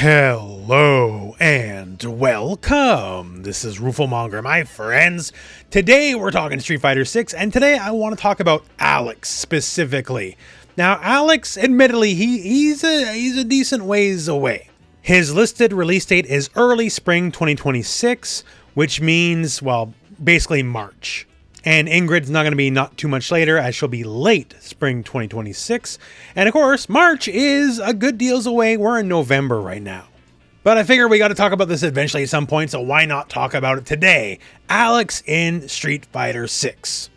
Hello and welcome. This is rooflemonger, my friends. Today we're talking Street Fighter 6, and today I want to talk about Alex specifically. Now, Alex, admittedly, he's a decent ways away. His listed release date is early spring 2026, which means, well, basically March. And Ingrid's not going to be not too much later, as she'll be late spring 2026. And of course, March is a good deals away. We're in November right now. But I figure we got to talk about this eventually at some point, so why not talk about it today? Alex in Street Fighter 6.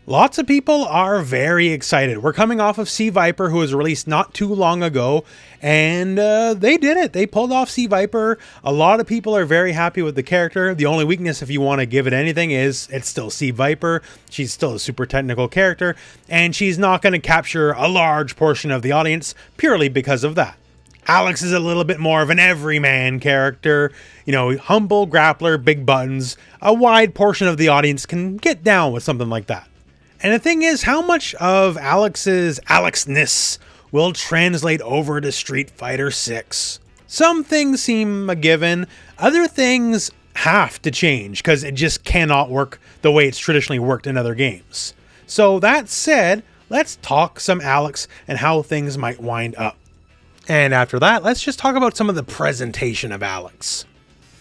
Lots of people are very excited. We're coming off of Sea Viper, who was released not too long ago, and they did it. They pulled off Sea Viper. A lot of people are very happy with the character. The only weakness, if you want to give it anything, is it's still Sea Viper. She's still a super technical character, and she's not going to capture a large portion of the audience purely because of that. Alex is a little bit more of an everyman character, you know, humble grappler, big buttons. A wide portion of the audience can get down with something like that. And the thing is, how much of Alex's Alexness will translate over to Street Fighter 6? Some things seem a given, other things have to change because it just cannot work the way it's traditionally worked in other games. So that said, let's talk some Alex and how things might wind up. And after that, let's just talk about some of the presentation of Alex.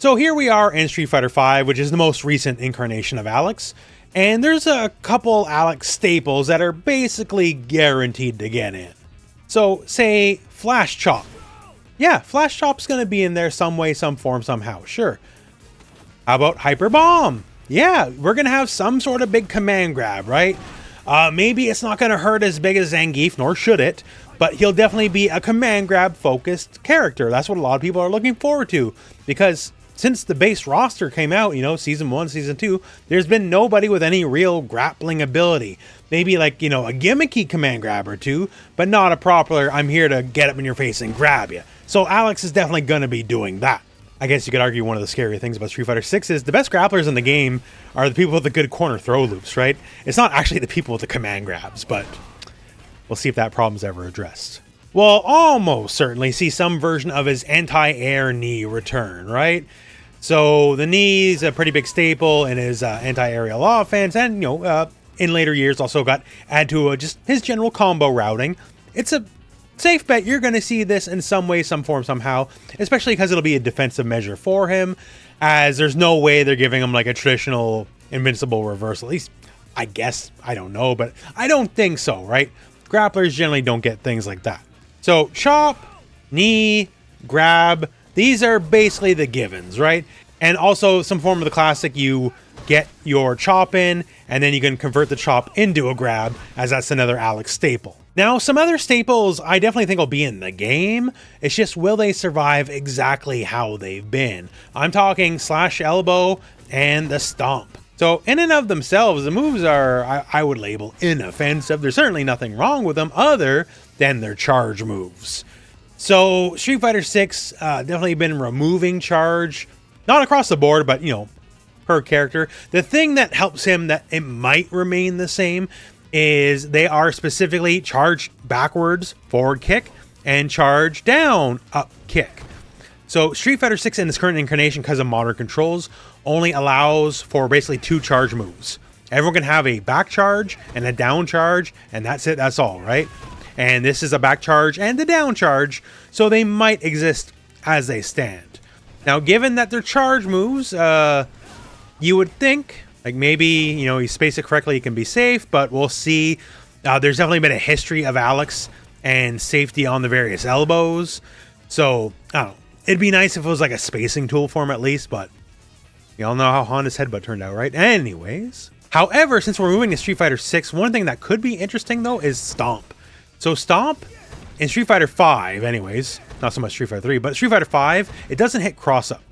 So here we are in Street Fighter V, which is the most recent incarnation of Alex. And there's a couple Alex staples that are basically guaranteed to get in. So, say Flash Chop. Yeah, Flash Chop's going to be in there some way, some form, somehow, sure. How about Hyper Bomb? Yeah, we're going to have some sort of big command grab, right? Maybe it's not going to hurt as big as Zangief, nor should it, but he'll definitely be a command grab focused character. That's what a lot of people are looking forward to, because since the base roster came out, you know, Season 1, Season 2, there's been nobody with any real grappling ability. Maybe like, you know, a gimmicky command grab or two, but not a proper, I'm here to get up in your face and grab you. So Alex is definitely going to be doing that. I guess you could argue one of the scary things about Street Fighter 6 is the best grapplers in the game are the people with the good corner throw loops, right? It's not actually the people with the command grabs, but we'll see if that problem's ever addressed. We'll almost certainly see some version of his anti-air knee return, right? So the knee is a pretty big staple in his anti-aerial offense, and, you know, in later years also got added to just his general combo routing. It's a safe bet you're going to see this in some way, some form, somehow, especially because it'll be a defensive measure for him, as there's no way they're giving him like a traditional invincible reversal. At least, I guess, I don't know, but I don't think so, right? Grapplers generally don't get things like that. So chop, knee, grab, these are basically the givens, right? And also some form of the classic, you get your chop in, and then you can convert the chop into a grab, as that's another Alex staple. Now, some other staples I definitely think will be in the game. It's just, will they survive exactly how they've been? I'm talking slash elbow and the stomp. So in and of themselves, the moves are, I would label inoffensive. There's certainly nothing wrong with them other than their charge moves. So Street Fighter 6 definitely been removing charge, not across the board, but, you know, per character. The thing that helps him that it might remain the same is they are specifically charge backwards, forward kick, and charge down, up kick. So Street Fighter 6 in its current incarnation, because of modern controls, only allows for basically two charge moves. Everyone can have a back charge and a down charge, and that's it, that's all, right? And this is a back charge and a down charge, so they might exist as they stand. Now, given that they're charge moves, you would think, like maybe, you know, you space it correctly, you can be safe, but we'll see. There's definitely been a history of Alex and safety on the various elbows. So, I don't know. It'd be nice if it was like a spacing tool for him at least, but you all know how Honda's headbutt turned out, right? Anyways. However, since we're moving to Street Fighter 6, one thing that could be interesting, though, is Stomp. So Stomp, in Street Fighter 5, anyways, not so much Street Fighter 3, but Street Fighter 5, it doesn't hit cross-up.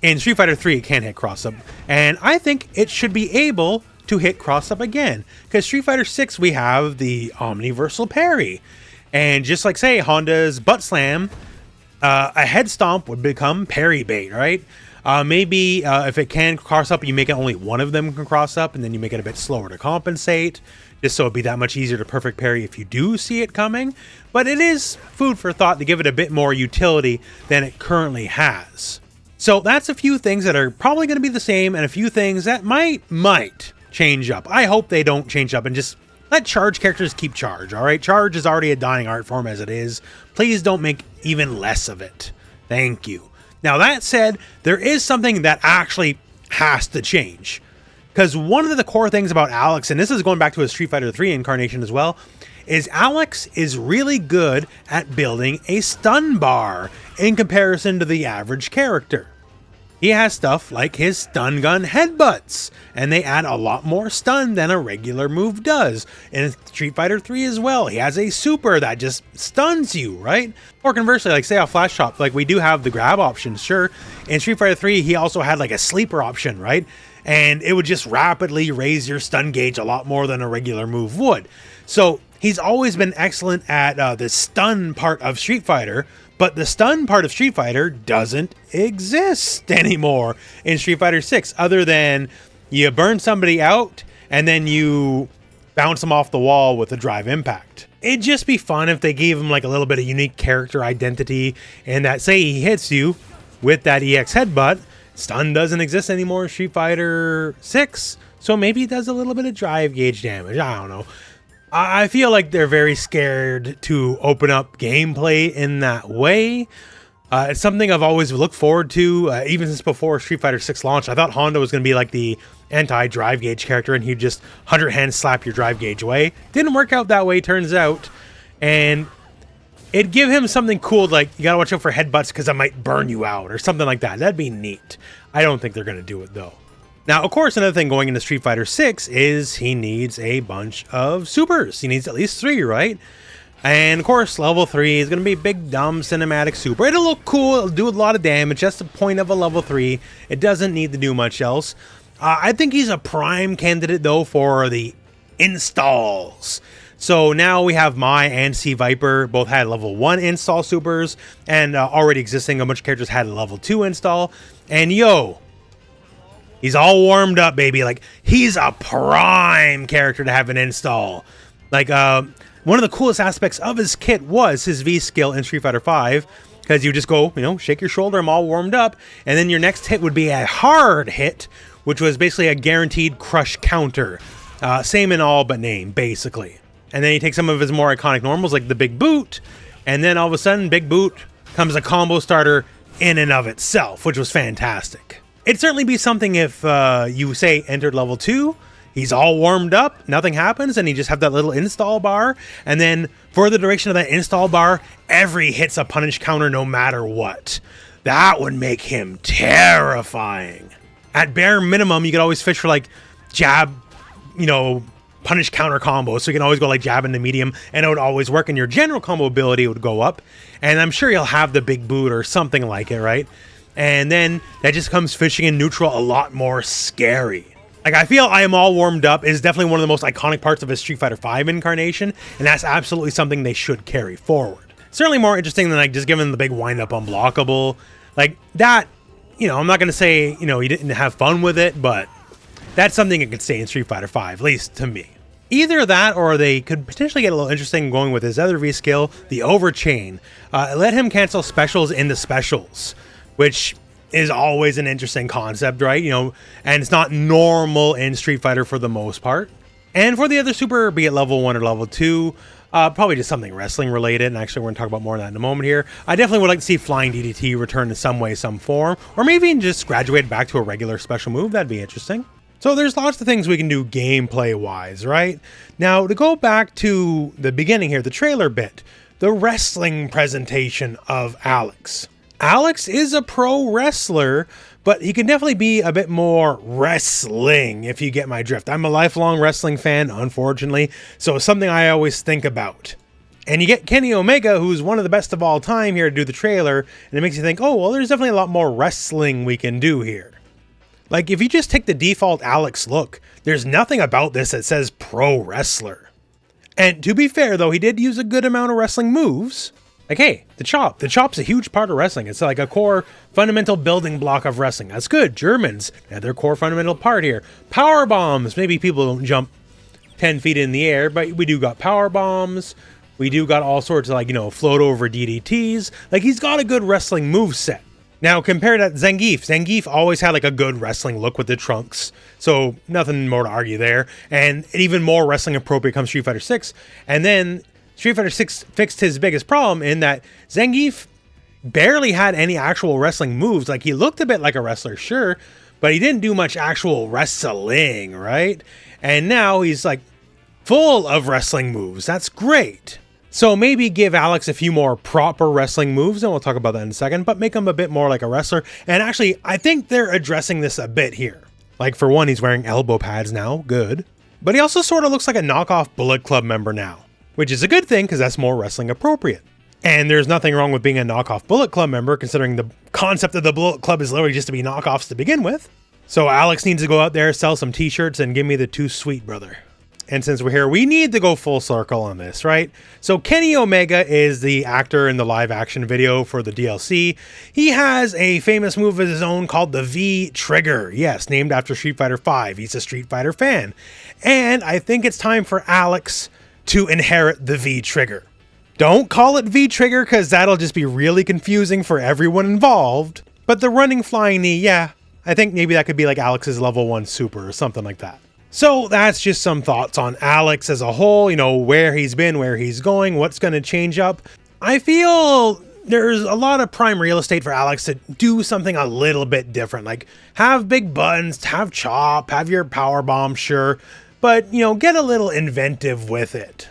In Street Fighter 3, it can hit cross-up, and I think it should be able to hit cross-up again, because Street Fighter 6, we have the Omniversal Parry, and just like, say, Honda's Butt Slam, a head stomp would become parry bait, right? Maybe if it can cross up, you make it only one of them can cross up, and then you make it a bit slower to compensate, just so it'd be that much easier to perfect parry if you do see it coming. But it is food for thought to give it a bit more utility than it currently has. So that's a few things that are probably going to be the same, and a few things that might change up. I hope they don't change up and just let charge characters keep charge, all right? Charge is already a dying art form as it is. Please don't make even less of it. Thank you. Now, that said, there is something that actually has to change. Because one of the core things about Alex, and this is going back to his Street Fighter 3 incarnation as well, is Alex is really good at building a stun bar in comparison to the average character. He has stuff like his stun gun headbutts, and they add a lot more stun than a regular move does. In Street Fighter 3 as well, he has a super that just stuns you, right? Or conversely, like say a flash shot, like we do have the grab option, sure. In Street Fighter 3, he also had like a sleeper option, right? And it would just rapidly raise your stun gauge a lot more than a regular move would. So he's always been excellent at the stun part of Street Fighter, but the stun part of Street Fighter doesn't exist anymore in Street Fighter 6, other than you burn somebody out and then you bounce them off the wall with a drive impact. It'd just be fun if they gave him like a little bit of unique character identity, and that say he hits you with that EX headbutt, stun doesn't exist anymore in Street Fighter 6, so maybe it does a little bit of drive gauge damage. I don't know. I feel like they're very scared to open up gameplay in that way. It's something I've always looked forward to, even since before Street Fighter 6 launched. I thought Honda was going to be like the anti-drive gauge character, and he'd just 100 hand slap your drive gauge away. Didn't work out that way, turns out. And it'd give him something cool, like you gotta watch out for headbutts because I might burn you out, or something like that. That'd be neat. I don't think they're going to do it, though. Now, of course, another thing going into Street Fighter 6 is he needs a bunch of supers. He needs at least 3, right? And, of course, level 3 is going to be a big, dumb cinematic super. It'll look cool. It'll do a lot of damage. That's the point of a level 3. It doesn't need to do much else. I think he's a prime candidate, though, for the installs. So now we have Mai and Sea Viper both had level 1 install supers, and already existing a bunch of characters had a level 2 install. And yo, he's all warmed up, baby. Like, he's a prime character to have an install. Like, one of the coolest aspects of his kit was his V skill in Street Fighter 5, because you just go, shake your shoulder, I'm all warmed up, and then your next hit would be a hard hit, which was basically a guaranteed crush counter. Same in all but name, basically. And then he takes some of his more iconic normals, like the Big Boot, and then all of a sudden, Big Boot comes a combo starter in and of itself, which was fantastic. It'd certainly be something if you say entered level 2, he's all warmed up, nothing happens, and you just have that little install bar, and then for the duration of that install bar, every hit's a punish counter no matter what. That would make him terrifying. At bare minimum, you could always fish for like jab, punish counter combos, so you can always go like jab into medium, and it would always work, and your general combo ability would go up, and I'm sure you'll have the Big Boot or something like it, right? And then that just comes fishing in neutral a lot more scary. Like, I feel I Am All Warmed Up is definitely one of the most iconic parts of his Street Fighter 5 incarnation, and that's absolutely something they should carry forward. Certainly more interesting than like just giving the big wind up unblockable. Like that, I'm not going to say, he didn't have fun with it, but that's something that could stay in Street Fighter 5, at least to me. Either that, or they could potentially get a little interesting going with his other V skill, the Overchain. Let him cancel specials into specials, which is always an interesting concept, right? And it's not normal in Street Fighter for the most part. And for the other super, be it level 1 or level 2, probably just something wrestling related, and actually we're going to talk about more of that in a moment here. I definitely would like to see Flying DDT return in some way, some form, or maybe even just graduate back to a regular special move. That'd be interesting. So there's lots of things we can do gameplay-wise, right? Now, to go back to the beginning here, the trailer bit, the wrestling presentation of Alex. Alex is a pro wrestler, but he can definitely be a bit more wrestling, if you get my drift. I'm a lifelong wrestling fan, unfortunately, so it's something I always think about. And you get Kenny Omega, who's one of the best of all time, here to do the trailer, and it makes you think, oh, well, there's definitely a lot more wrestling we can do here. Like, if you just take the default Alex look, there's nothing about this that says pro wrestler. And to be fair, though, he did use a good amount of wrestling moves. Like, hey, the chop. The chop's a huge part of wrestling. It's like a core fundamental building block of wrestling. That's good. Germans had their core fundamental part here. Power bombs. Maybe people don't jump 10 feet in the air, but we do got power bombs. We do got all sorts of, like, you know, float over DDTs. Like, he's got a good wrestling move set. Now, compare that to Zangief. Zangief always had like a good wrestling look with the trunks. So nothing more to argue there. And even more wrestling appropriate comes Street Fighter 6. And then Street Fighter 6 fixed his biggest problem in that Zangief barely had any actual wrestling moves. Like, he looked a bit like a wrestler, sure, but he didn't do much actual wrestling, right? And now he's like full of wrestling moves. That's great. So maybe give Alex a few more proper wrestling moves, and we'll talk about that in a second, but make him a bit more like a wrestler. And actually, I think they're addressing this a bit here. Like, for one, he's wearing elbow pads now, good. But he also sort of looks like a knockoff Bullet Club member now, which is a good thing because that's more wrestling appropriate. And there's nothing wrong with being a knockoff Bullet Club member, considering the concept of the Bullet Club is literally just to be knockoffs to begin with. So Alex needs to go out there, sell some t-shirts, and give me the Too Sweet brother. And since we're here, we need to go full circle on this, right? So Kenny Omega is the actor in the live action video for the DLC. He has a famous move of his own called the V-Trigger. Yes, named after Street Fighter V. He's a Street Fighter fan. And I think it's time for Alex to inherit the V-Trigger. Don't call it V-Trigger because that'll just be really confusing for everyone involved. But the running flying knee, yeah, I think maybe that could be like Alex's level 1 super or something like that. So that's just some thoughts on Alex as a whole, you know, where he's been, where he's going, what's going to change up. I feel there's a lot of prime real estate for Alex to do something a little bit different. Like, have big buttons, have chop, have your power bomb, sure, but, you know, get a little inventive with it.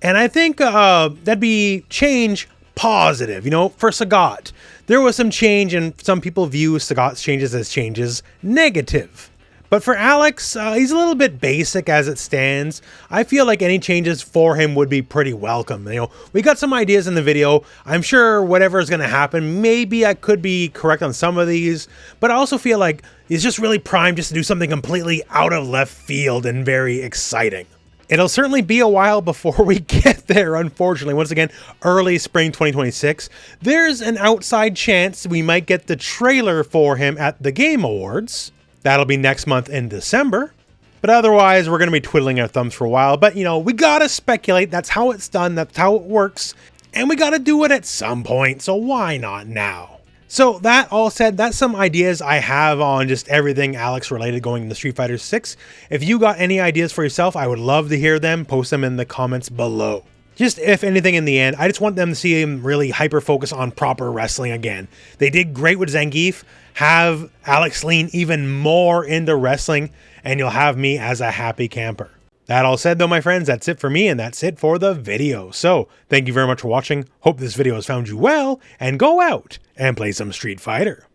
And I think that'd be change positive. You know, for Sagat, there was some change, and some people view Sagat's changes as changes negative. But for Alex, he's a little bit basic as it stands. I feel like any changes for him would be pretty welcome. You know, we got some ideas in the video. I'm sure whatever is going to happen, maybe I could be correct on some of these, but I also feel like he's just really primed just to do something completely out of left field and very exciting. It'll certainly be a while before we get there, unfortunately. Once again, early spring 2026. There's an outside chance we might get the trailer for him at the Game Awards. That'll be next month in December. But otherwise, we're going to be twiddling our thumbs for a while. But, you know, we got to speculate. That's how it's done. That's how it works. And we got to do it at some point. So why not now? So that all said, that's some ideas I have on just everything Alex related going into Street Fighter 6. If you got any ideas for yourself, I would love to hear them. Post them in the comments below. Just if anything in the end, I just want them to see him really hyper-focus on proper wrestling again. They did great with Zangief. Have Alex lean even more into wrestling, and you'll have me as a happy camper. That all said though, my friends, that's it for me, and that's it for the video. So, thank you very much for watching. Hope this video has found you well, and go out and play some Street Fighter.